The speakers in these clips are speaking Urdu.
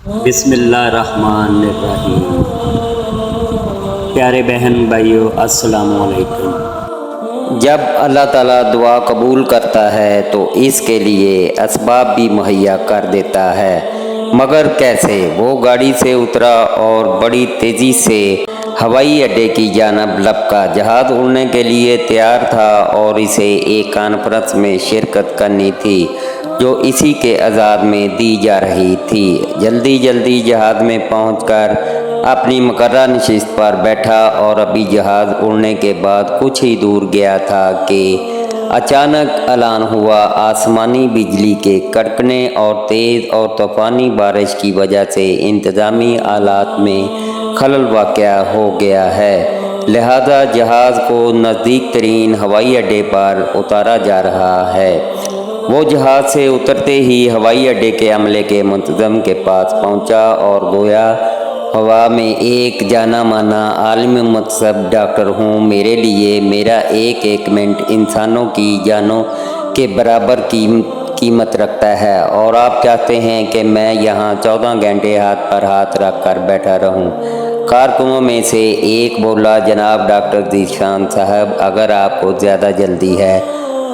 بسم اللہ الرحمن الرحیم۔ پیارے بہن بھائیو، السلام علیکم۔ جب اللہ تعالیٰ دعا قبول کرتا ہے تو اس کے لیے اسباب بھی مہیا کر دیتا ہے، مگر کیسے؟ وہ گاڑی سے اترا اور بڑی تیزی سے ہوائی اڈے کی جانب لپکا۔ جہاز اڑنے کے لیے تیار تھا اور اسے ایک کانفرنس میں شرکت کرنی تھی جو اسی کے اعزاز میں دی جا رہی تھی۔ جلدی جہاز میں پہنچ کر اپنی مقررہ نشست پر بیٹھا اور ابھی جہاز اڑنے کے بعد کچھ ہی دور گیا تھا کہ اچانک اعلان ہوا، آسمانی بجلی کے کڑکنے اور تیز اور طوفانی بارش کی وجہ سے انتظامی آلات میں خلل واقع ہو گیا ہے، لہذا جہاز کو نزدیک ترین ہوائی اڈے پر اتارا جا رہا ہے۔ وہ جہاز سے اترتے ہی ہوائی اڈے کے عملے کے منتظم کے پاس پہنچا اور گویا ہوا میں ایک جانا مانا عالم مذہب ڈاکٹر ہوں، میرے لیے میرا ایک ایک منٹ انسانوں کی جانوں کے برابر قیمت رکھتا ہے، اور آپ چاہتے ہیں کہ میں یہاں 14 گھنٹے ہاتھ پر ہاتھ رکھ کر بیٹھا رہوں؟ کارکنوں میں سے ایک بولا، جناب ڈاکٹر ذیشان صاحب، اگر آپ کو زیادہ جلدی ہے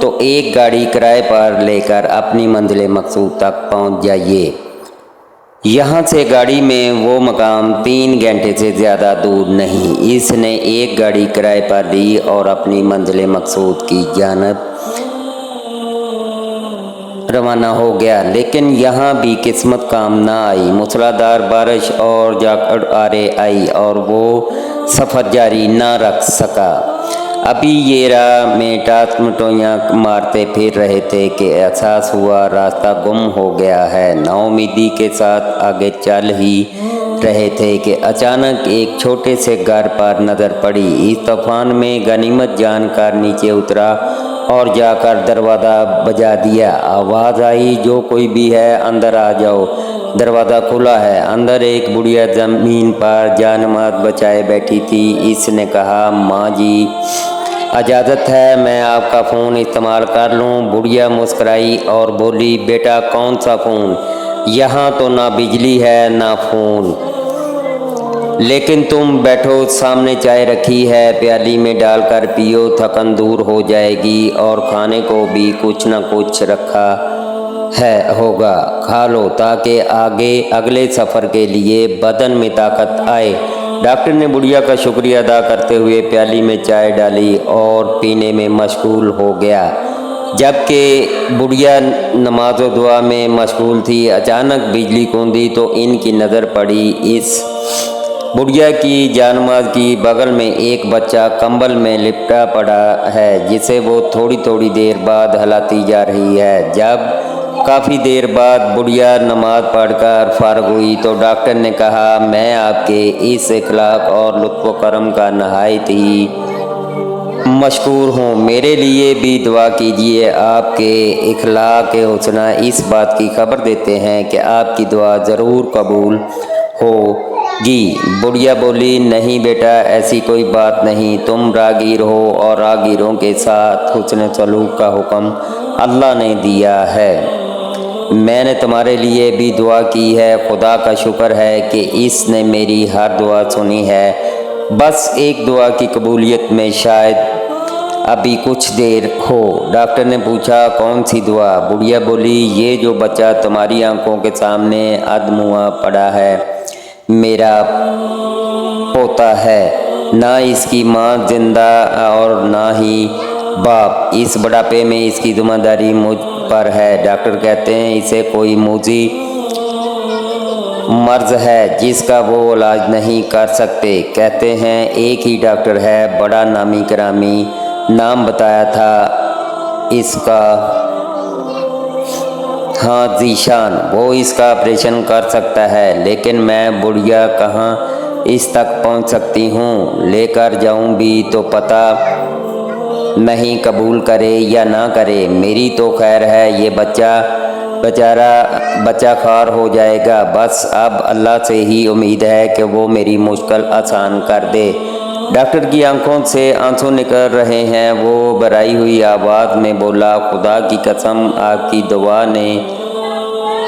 تو ایک گاڑی کرائے پر لے کر اپنی منزل مقصود تک پہنچ جائیے۔ یہاں سے گاڑی میں وہ مقام 3 گھنٹے سے زیادہ دور نہیں۔ اس نے ایک گاڑی کرائے پر لی اور اپنی منزل مقصود کی جانب روانہ ہو گیا، لیکن یہاں بھی قسمت کام نہ آئی۔ موسلادھار بارش اور جھکڑ آئی اور وہ سفر جاری نہ رکھ سکا۔ ابھی یہ راہ میں ٹاسمٹویاں مارتے پھر رہے تھے کہ احساس ہوا راستہ گم ہو گیا ہے۔ ناامیدی کے ساتھ آگے چل ہی رہے تھے کہ اچانک ایک چھوٹے سے گھر پر نظر پڑی۔ اس طوفان میں غنیمت جان کر نیچے اترا اور جا کر دروازہ بجا دیا۔ آواز آئی، جو کوئی بھی ہے اندر آ جاؤ۔ دروازہ کھلا ہے۔ اندر ایک بڑھیا زمین پر جانماز بچائے بیٹھی تھی۔ اس نے کہا، ماں جی اجازت ہے میں آپ کا فون استعمال کر لوں؟ بڑھیا مسکرائی اور بولی، بیٹا کون سا فون؟ یہاں تو نہ بجلی ہے نہ فون، لیکن تم بیٹھو، سامنے چائے رکھی ہے، پیالی میں ڈال کر پیو، تھکن دور ہو جائے گی، اور کھانے کو بھی کچھ نہ کچھ رکھا ہوگا، کھا لو تاکہ اگلے سفر کے لیے بدن میں طاقت آئے۔ ڈاکٹر نے بڑھیا کا شکریہ ادا کرتے ہوئے پیالی میں چائے ڈالی اور پینے میں مشغول ہو گیا۔ جبکہ بڑھیا نماز و دعا میں مشغول تھی، اچانک بجلی کونی تو ان کی نظر پڑی اس بڑھیا کی جانماز کی بغل میں ایک بچہ کمبل میں لپٹا پڑا ہے، جسے وہ تھوڑی دیر بعد ہلاتی جا رہی ہے۔ جب کافی دیر بعد بڑھیا نماز پڑھ کر فارغ ہوئی تو ڈاکٹر نے کہا، میں آپ کے اس اخلاق اور لطف و کرم کا نہایت ہی مشکور ہوں، میرے لیے بھی دعا کیجیے۔ آپ کے اخلاق حسنہ اس بات کی خبر دیتے ہیں کہ آپ کی دعا ضرور قبول ہوگی۔ بڑھیا بولی، نہیں بیٹا، ایسی کوئی بات نہیں، تم راہگیر ہو اور راہگیروں کے ساتھ حسن سلوک کا حکم اللہ نے دیا ہے۔ میں نے تمہارے لیے بھی دعا کی ہے، خدا کا شکر ہے کہ اس نے میری ہر دعا سنی ہے، بس ایک دعا کی قبولیت میں شاید ابھی کچھ دیر ہو۔ ڈاکٹر نے پوچھا، کون سی دعا؟ بڑھیا بولی، یہ جو بچہ تمہاری آنکھوں کے سامنے ادموا پڑا ہے میرا پوتا ہے، نہ اس کی ماں زندہ اور نہ ہی باپ، اس بڑھاپے میں اس کی ذمہ داری مجھ پر ہے۔ ڈاکٹر کہتے ہیں اسے کوئی موذی مرض ہے جس کا وہ علاج نہیں کر سکتے، کہتے ہیں ایک ہی ڈاکٹر ہے، بڑا نامی گرامی، نام بتایا تھا اس کا، ہاں ذیشان، وہ اس کا آپریشن کر سکتا ہے، لیکن میں بڑھیا کہاں اس تک پہنچ سکتی ہوں؟ لے کر جاؤں بھی تو پتہ نہیں قبول کرے یا نہ کرے۔ میری تو خیر ہے، یہ بچہ خوار ہو جائے گا، بس اب اللہ سے ہی امید ہے کہ وہ میری مشکل آسان کر دے۔ ڈاکٹر کی آنکھوں سے آنسو نکل رہے ہیں، وہ بھرائی ہوئی آواز میں بولا، خدا کی قسم آپ کی دعا نے